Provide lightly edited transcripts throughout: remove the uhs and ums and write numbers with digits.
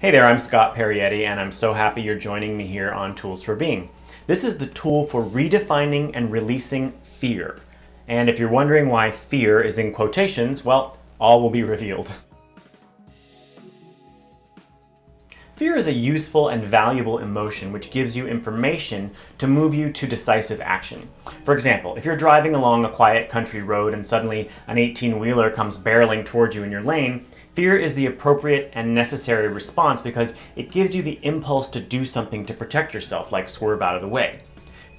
Hey there, I'm Scott Parietti, and I'm so happy you're joining me here on Tools for Being. This is the tool for redefining and releasing fear. And if you're wondering why fear is in quotations, well, all will be revealed. Fear is a useful and valuable emotion which gives you information to move you to decisive action. For example, if you're driving along a quiet country road and suddenly an 18-wheeler comes barreling towards you in your lane, fear is the appropriate and necessary response because it gives you the impulse to do something to protect yourself, like swerve out of the way.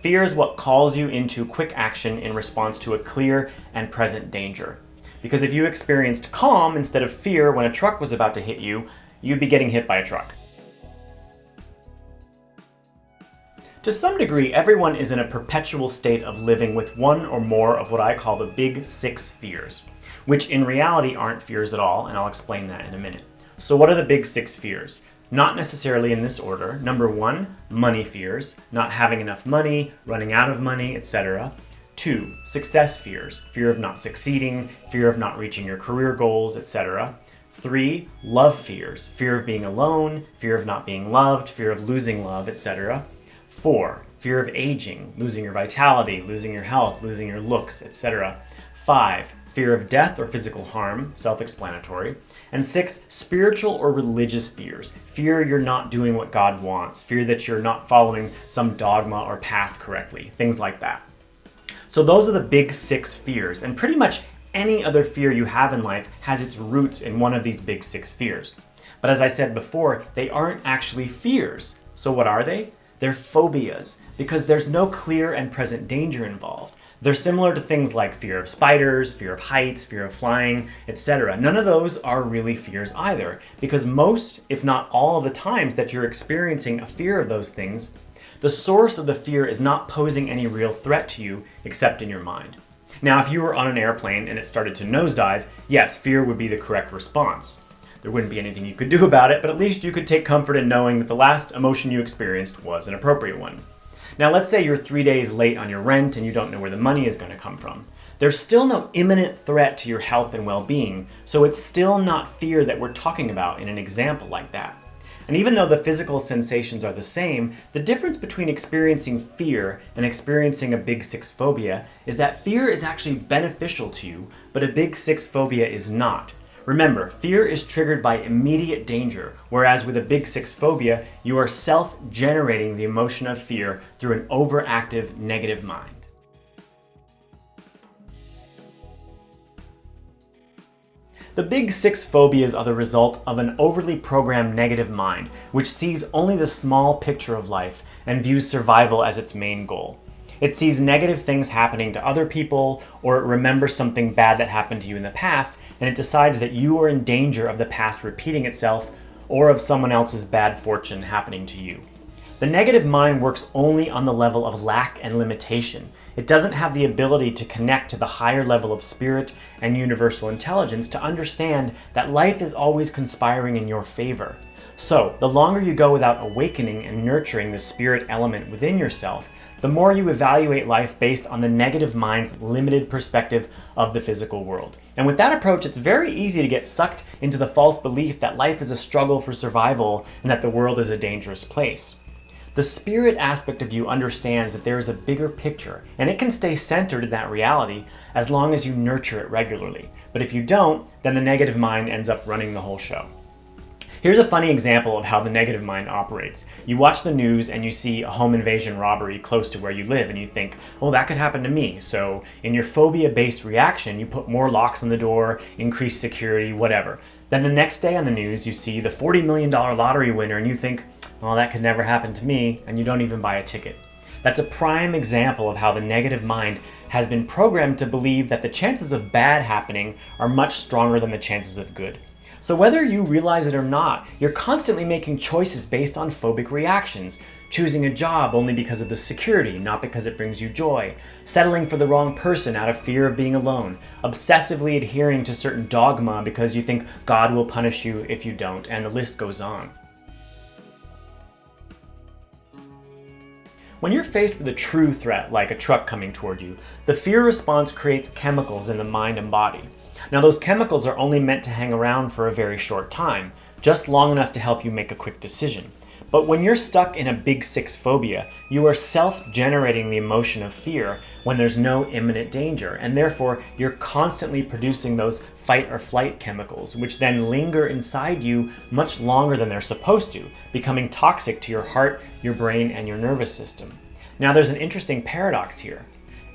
Fear is what calls you into quick action in response to a clear and present danger. Because if you experienced calm instead of fear when a truck was about to hit you, you'd be getting hit by a truck. To some degree, everyone is in a perpetual state of living with one or more of what I call the big six fears, which in reality aren't fears at all, and I'll explain that in a minute. So what are the big six fears? Not necessarily in this order. Number one, money fears, not having enough money, running out of money, etc. 2, success fears, fear of not succeeding, fear of not reaching your career goals, etc. 3, love fears, fear of being alone, fear of not being loved, fear of losing love, etc. 4, fear of aging, losing your vitality, losing your health, losing your looks, etc. 5, fear of death or physical harm, self-explanatory. And 6, spiritual or religious fears, fear you're not doing what God wants, fear that you're not following some dogma or path correctly, things like that. So those are the big six fears, and pretty much any other fear you have in life has its roots in one of these big six fears. But as I said before, they aren't actually fears. So what are they? They're phobias, because there's no clear and present danger involved. They're similar to things like fear of spiders, fear of heights, fear of flying, etc. None of those are really fears either, because most, if not all of the times that you're experiencing a fear of those things, the source of the fear is not posing any real threat to you except in your mind. Now, if you were on an airplane and it started to nosedive, yes, fear would be the correct response. There wouldn't be anything you could do about it, but at least you could take comfort in knowing that the last emotion you experienced was an appropriate one. Now, let's say you're 3 days late on your rent and you don't know where the money is going to come from. There's still no imminent threat to your health and well-being, so it's still not fear that we're talking about in an example like that. And even though the physical sensations are the same, the difference between experiencing fear and experiencing a big six phobia is that fear is actually beneficial to you, but a big six phobia is not. Remember, fear is triggered by immediate danger, whereas with a big six phobia, you are self-generating the emotion of fear through an overactive negative mind. The big six phobias are the result of an overly programmed negative mind, which sees only the small picture of life and views survival as its main goal. It sees negative things happening to other people, or it remembers something bad that happened to you in the past, and it decides that you are in danger of the past repeating itself, or of someone else's bad fortune happening to you. The negative mind works only on the level of lack and limitation. It doesn't have the ability to connect to the higher level of spirit and universal intelligence to understand that life is always conspiring in your favor. So, the longer you go without awakening and nurturing the spirit element within yourself, the more you evaluate life based on the negative mind's limited perspective of the physical world. And with that approach, it's very easy to get sucked into the false belief that life is a struggle for survival and that the world is a dangerous place. The spirit aspect of you understands that there is a bigger picture, and it can stay centered in that reality as long as you nurture it regularly. But if you don't, then the negative mind ends up running the whole show. Here's a funny example of how the negative mind operates. You watch the news and you see a home invasion robbery close to where you live and you think, oh, that could happen to me. So in your phobia-based reaction, you put more locks on the door, increase security, whatever. Then the next day on the news, you see the $40 million lottery winner and you think, well, that could never happen to me, and you don't even buy a ticket. That's a prime example of how the negative mind has been programmed to believe that the chances of bad happening are much stronger than the chances of good. So whether you realize it or not, you're constantly making choices based on phobic reactions, choosing a job only because of the security, not because it brings you joy, settling for the wrong person out of fear of being alone, obsessively adhering to certain dogma because you think God will punish you if you don't, and the list goes on. When you're faced with a true threat, like a truck coming toward you, the fear response creates chemicals in the mind and body. Now, those chemicals are only meant to hang around for a very short time, just long enough to help you make a quick decision. But when you're stuck in a big six phobia, you are self-generating the emotion of fear when there's no imminent danger, and therefore you're constantly producing those fight or flight chemicals, which then linger inside you much longer than they're supposed to, becoming toxic to your heart, your brain, and your nervous system. Now, there's an interesting paradox here.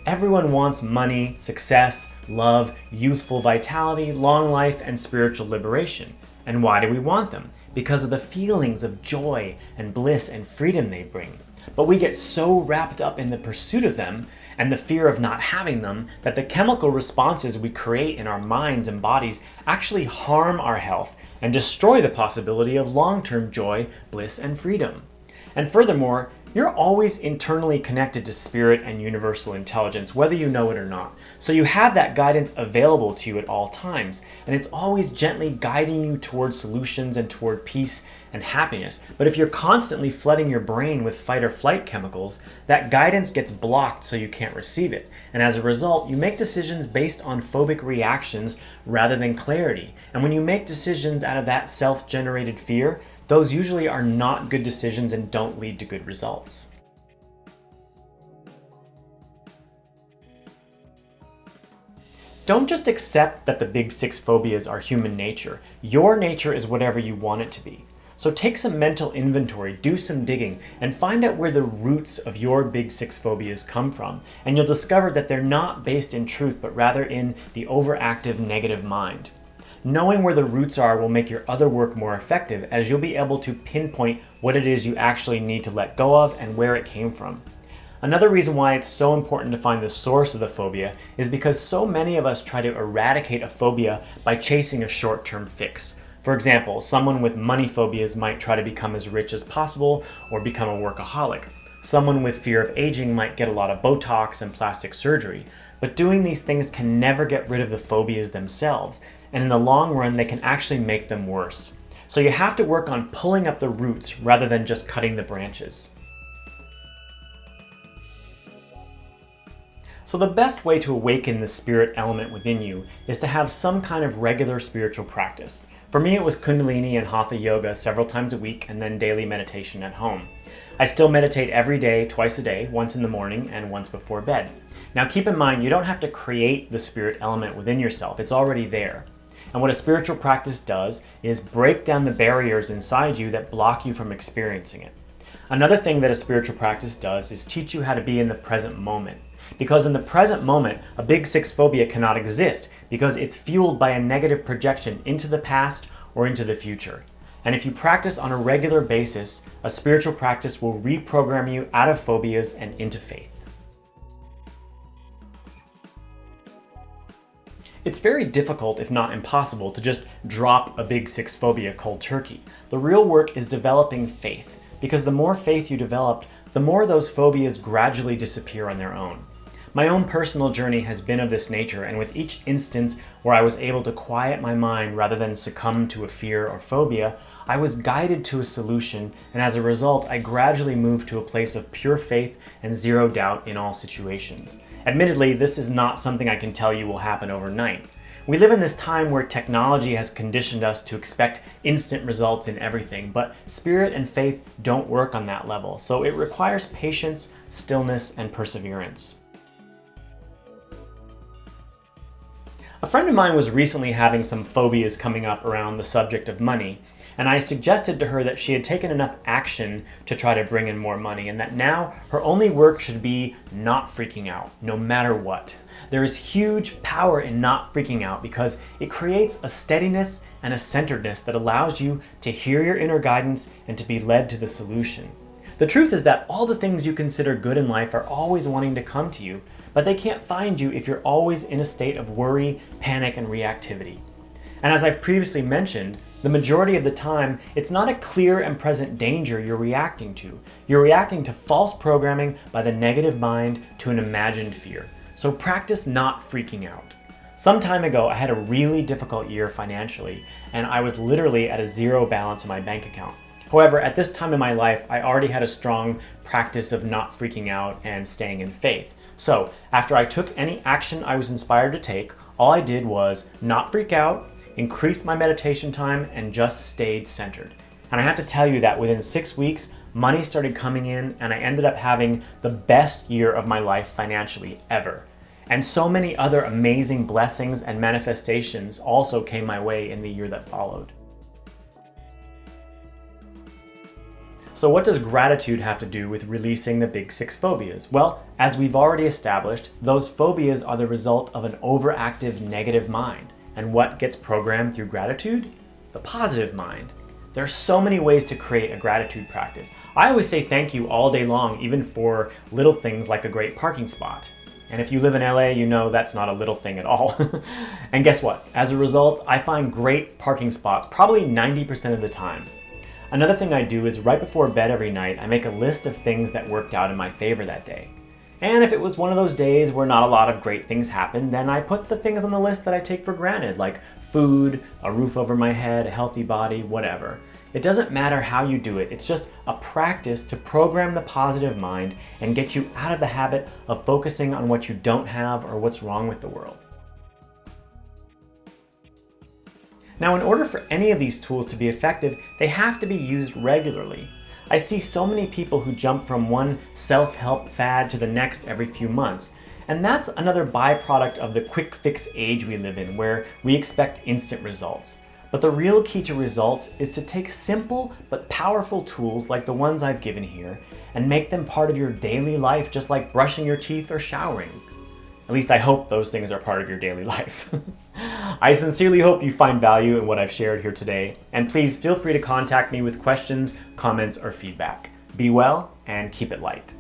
Everyone wants money, success, love, youthful vitality, long life, and spiritual liberation. And why do we want them? Because of the feelings of joy and bliss and freedom they bring. But we get so wrapped up in the pursuit of them and the fear of not having them that the chemical responses we create in our minds and bodies actually harm our health and destroy the possibility of long-term joy, bliss, and freedom. And furthermore, you're always internally connected to spirit and universal intelligence, whether you know it or not. So you have that guidance available to you at all times, and it's always gently guiding you toward solutions and toward peace and happiness. But if you're constantly flooding your brain with fight or flight chemicals, that guidance gets blocked so you can't receive it. And as a result, you make decisions based on phobic reactions rather than clarity. And when you make decisions out of that self-generated fear, those usually are not good decisions and don't lead to good results. Don't just accept that the big six phobias are human nature. Your nature is whatever you want it to be. So take some mental inventory, do some digging, and find out where the roots of your big six phobias come from. And you'll discover that they're not based in truth, but rather in the overactive negative mind. Knowing where the roots are will make your other work more effective, as you'll be able to pinpoint what it is you actually need to let go of and where it came from. Another reason why it's so important to find the source of the phobia is because so many of us try to eradicate a phobia by chasing a short-term fix. For example, someone with money phobias might try to become as rich as possible or become a workaholic. Someone with fear of aging might get a lot of Botox and plastic surgery. But doing these things can never get rid of the phobias themselves, and in the long run, they can actually make them worse. So you have to work on pulling up the roots rather than just cutting the branches. So the best way to awaken the spirit element within you is to have some kind of regular spiritual practice. For me, it was Kundalini and Hatha yoga several times a week, and then daily meditation at home. I still meditate every day, twice a day, once in the morning and once before bed. Now keep in mind, you don't have to create the spirit element within yourself. It's already there. And what a spiritual practice does is break down the barriers inside you that block you from experiencing it. Another thing that a spiritual practice does is teach you how to be in the present moment. Because in the present moment, a big six phobia cannot exist because it's fueled by a negative projection into the past or into the future. And if you practice on a regular basis, a spiritual practice will reprogram you out of phobias and into faith. It's very difficult, if not impossible, to just drop a big six phobia cold turkey. The real work is developing faith, because the more faith you develop, the more those phobias gradually disappear on their own. My own personal journey has been of this nature, and with each instance where I was able to quiet my mind rather than succumb to a fear or phobia, I was guided to a solution, and as a result, I gradually moved to a place of pure faith and zero doubt in all situations. Admittedly, this is not something I can tell you will happen overnight. We live in this time where technology has conditioned us to expect instant results in everything, but spirit and faith don't work on that level, so it requires patience, stillness, and perseverance. A friend of mine was recently having some phobias coming up around the subject of money, and I suggested to her that she had taken enough action to try to bring in more money, and that now her only work should be not freaking out, no matter what. There is huge power in not freaking out because it creates a steadiness and a centeredness that allows you to hear your inner guidance and to be led to the solution. The truth is that all the things you consider good in life are always wanting to come to you, but they can't find you if you're always in a state of worry, panic, and reactivity. And as I've previously mentioned, the majority of the time, it's not a clear and present danger you're reacting to. You're reacting to false programming by the negative mind to an imagined fear. So practice not freaking out. Some time ago, I had a really difficult year financially, and I was literally at a zero balance in my bank account. However, at this time in my life, I already had a strong practice of not freaking out and staying in faith. So after I took any action I was inspired to take, all I did was not freak out, increase my meditation time, and just stayed centered. And I have to tell you that within 6 weeks, money started coming in and I ended up having the best year of my life financially ever. And so many other amazing blessings and manifestations also came my way in the year that followed. So what does gratitude have to do with releasing the big 6 phobias? Well, as we've already established, those phobias are the result of an overactive negative mind. And what gets programmed through gratitude? The positive mind. There are so many ways to create a gratitude practice. I always say thank you all day long, even for little things like a great parking spot. And if you live in LA, you know that's not a little thing at all. And guess what? As a result, I find great parking spots probably 90% of the time. Another thing I do is right before bed every night, I make a list of things that worked out in my favor that day. And if it was one of those days where not a lot of great things happened, then I put the things on the list that I take for granted, like food, a roof over my head, a healthy body, whatever. It doesn't matter how you do it, it's just a practice to program the positive mind and get you out of the habit of focusing on what you don't have or what's wrong with the world. Now, in order for any of these tools to be effective, they have to be used regularly. I see so many people who jump from one self-help fad to the next every few months. And that's another byproduct of the quick fix age we live in, where we expect instant results. But the real key to results is to take simple but powerful tools like the ones I've given here and make them part of your daily life, just like brushing your teeth or showering. At least I hope those things are part of your daily life. I sincerely hope you find value in what I've shared here today, and please feel free to contact me with questions, comments, or feedback. Be well and keep it light.